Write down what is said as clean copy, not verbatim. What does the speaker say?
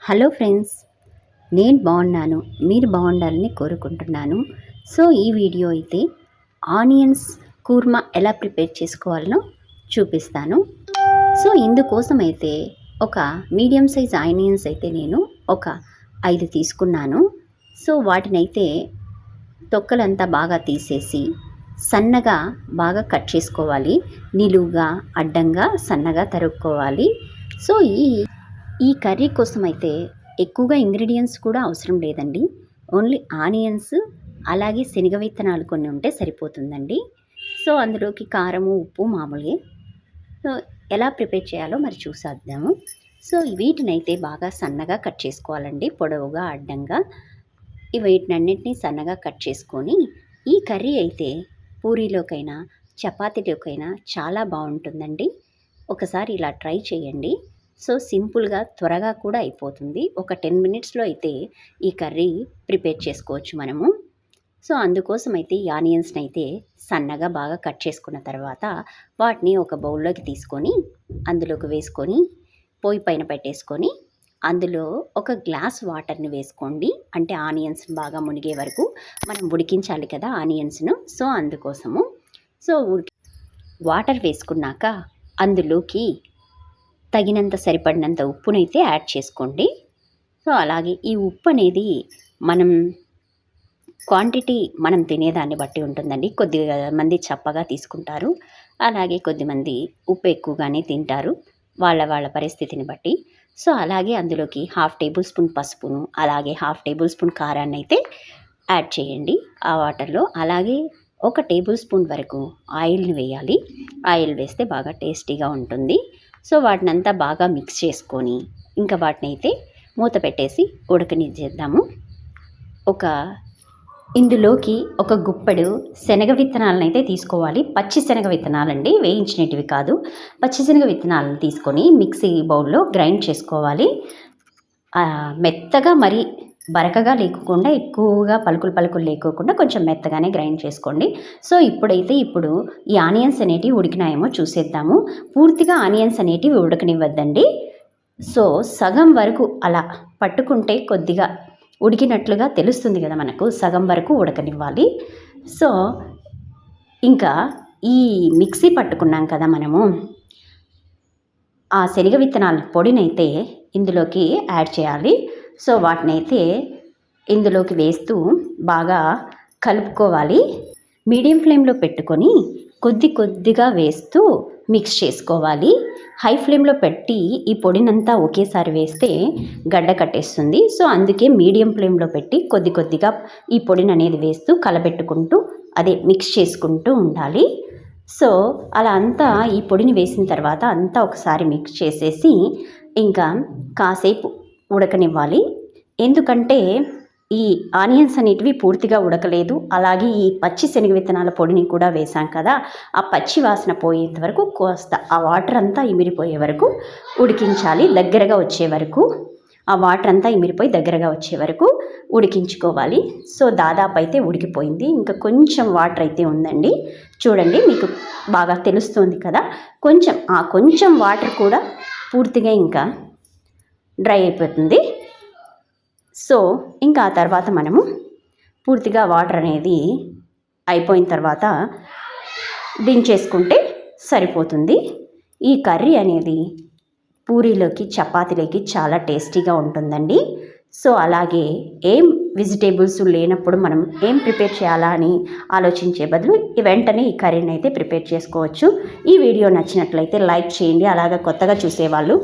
Hello friends, నేను బాగున్నాను. మీరు బాగుండాలని కోరుకుంటున్నాను. సో ఈ వీడియో అయితే ఆనియన్స్ కూర్మా ఎలా ప్రిపేర్ చేసుకోవాలనో చూపిస్తాను. సో ఇందుకోసం అయితే ఒక మీడియం సైజ్ ఆనియన్స్ అయితే నేను ఒక 5 తీసుకున్నాను. సో వాటినైతే తొక్కలంతా బాగా తీసేసి సన్నగా బాగా కట్ చేసుకోవాలి. నిలువుగా అడ్డంగా సన్నగా తరుక్కోవాలి. సో ఈ కర్రీ కోసం అయితే ఎక్కువగా ఇంగ్రీడియంట్స్ కూడా అవసరం లేదండి. ఓన్లీ ఆనియన్స్ అలాగే శనగ విత్తనాలు కొన్ని ఉంటే సరిపోతుందండి. సో అందులోకి కారము ఉప్పు మామూలుగా. సో ఎలా ప్రిపేర్ చేయాలో మరి చూసేద్దాము. సో వీటినైతే బాగా సన్నగా కట్ చేసుకోవాలండి, పొడవుగా అడ్డంగా. వీటినన్నిటినీ సన్నగా కట్ చేసుకొని ఈ కర్రీ అయితే పూరీలోకైనా చపాతీలోకైనా చాలా బాగుంటుందండి. ఒకసారి ఇలా ట్రై చేయండి. సో సింపుల్గా త్వరగా కూడా అయిపోతుంది. ఒక 10 మినిట్స్లో అయితే ఈ కర్రీ ప్రిపేర్ చేసుకోవచ్చు మనము. సో అందుకోసం అయితే ఈ ఆనియన్స్ని అయితే సన్నగా బాగా కట్ చేసుకున్న తర్వాత వాటిని ఒక బౌల్లోకి తీసుకొని అందులోకి వేసుకొని పొయ్యి పైన పెట్టేసుకొని అందులో ఒక గ్లాస్ వాటర్ని వేసుకోండి. అంటే ఆనియన్స్ బాగా మునిగే వరకు మనం ఉడికించాలి కదా ఆనియన్స్ను. సో అందుకోసము వాటర్ వేసుకున్నాక అందులోకి తగినంత సరిపడినంత ఉప్పునైతే యాడ్ చేసుకోండి. సో అలాగే ఈ ఉప్పు అనేది మనం క్వాంటిటీ మనం తినేదాన్ని బట్టి ఉంటుందండి. కొద్దిగా మంది చప్పగా తీసుకుంటారు, అలాగే కొద్దిమంది ఉప్పు ఎక్కువగానే తింటారు, వాళ్ళ పరిస్థితిని బట్టి. సో అలాగే అందులోకి 1/2 టేబుల్ స్పూన్ పసుపును అలాగే 1/2 టేబుల్ స్పూన్ కారాన్ని అయితే యాడ్ చేయండి ఆ వాటర్లో. అలాగే 1 టేబుల్ స్పూన్ వరకు ఆయిల్ని వేయాలి. ఆయిల్ వేస్తే బాగా టేస్టీగా ఉంటుంది. సో వాటినంతా బాగా మిక్స్ చేసుకొని ఇంకా వాటినైతే మూత పెట్టేసి ఉడకనిచ్చేద్దాము. ఇందులోకి ఒక గుప్పెడు శనగ విత్తనాలను అయితే తీసుకోవాలి. పచ్చి శనగ విత్తనాలండి, వేయించినటివి కాదు. పచ్చి శనగ విత్తనాలను తీసుకొని మిక్సీ బౌల్లో గ్రైండ్ చేసుకోవాలి. మెత్తగా మరి బరకగా లేకుండా, ఎక్కువగా పలుకులు లేకోకుండా కొంచెం మెత్తగానే గ్రైండ్ చేసుకోండి. సో ఇప్పుడు ఈ ఆనియన్స్ అనేటివి ఉడికినాయేమో చూసేద్దాము. పూర్తిగా ఆనియన్స్ అనేటివి ఉడకనివ్వద్దండి. సో సగం వరకు అలా పట్టుకుంటే కొద్దిగా ఉడికినట్లుగా తెలుస్తుంది కదా మనకు. సగం వరకు ఉడకనివ్వాలి. సో ఇంకా ఈ మిక్సీ పట్టుకున్నాం కదా మనము, ఆ శనగ విత్తనాల పొడినైతే ఇందులోకి యాడ్ చేయాలి. సో వాటినైతే ఇందులోకి వేస్తూ బాగా కలుపుకోవాలి. మీడియం ఫ్లేమ్లో పెట్టుకొని కొద్దిగా వేస్తూ మిక్స్ చేసుకోవాలి. హై ఫ్లేమ్లో పెట్టి ఈ పొడినంతా ఒకేసారి వేస్తే గడ్డ కట్టేస్తుంది. సో అందుకే మీడియం ఫ్లేమ్లో పెట్టి కొద్దిగా ఈ పొడిని అనేది వేస్తూ కలబెట్టుకుంటూ మిక్స్ చేసుకుంటూ ఉండాలి. సో అలా అంతా ఈ పొడిని వేసిన తర్వాత అంతా ఒకసారి మిక్స్ చేసేసి ఇంకా కాసేపు ఉడకనివ్వాలి. ఎందుకంటే ఈ ఆనియన్స్ అనేటివి పూర్తిగా ఉడకలేదు. అలాగే ఈ పచ్చి శనగ విత్తనాల పొడిని కూడా వేసాం కదా, ఆ పచ్చి వాసన పోయేంత వరకు కోస్త ఆ వాటర్ అంతా ఇమిరిపోయే వరకు ఉడికించాలి. దగ్గరగా వచ్చే వరకు ఆ వాటర్ అంతా ఇమిరిపోయి దగ్గరగా వచ్చే వరకు ఉడికించుకోవాలి. సో దాదాపు అయితే ఉడికిపోయింది. ఇంకా కొంచెం వాటర్ అయితే ఉందండి. చూడండి, మీకు బాగా తెలుస్తుంది కదా. కొంచెం వాటర్ కూడా పూర్తిగా ఇంకా డ్రై అయిపోతుంది. సో ఇంకా ఆ తర్వాత మనము పూర్తిగా వాటర్ అనేది అయిపోయిన తర్వాత దించేసుకుంటే సరిపోతుంది. ఈ కర్రీ అనేది పూరీలోకి చపాతీలోకి చాలా టేస్టీగా ఉంటుందండి. సో అలాగే వెజిటేబుల్స్ లేనప్పుడు మనం ప్రిపేర్ చేయాలా అని ఆలోచించే బదులు వెంటనే ఈ కర్రీని అయితే ప్రిపేర్ చేసుకోవచ్చు. ఈ వీడియో నచ్చినట్లయితే లైక్ చేయండి. అలాగే కొత్తగా చూసేవాళ్ళు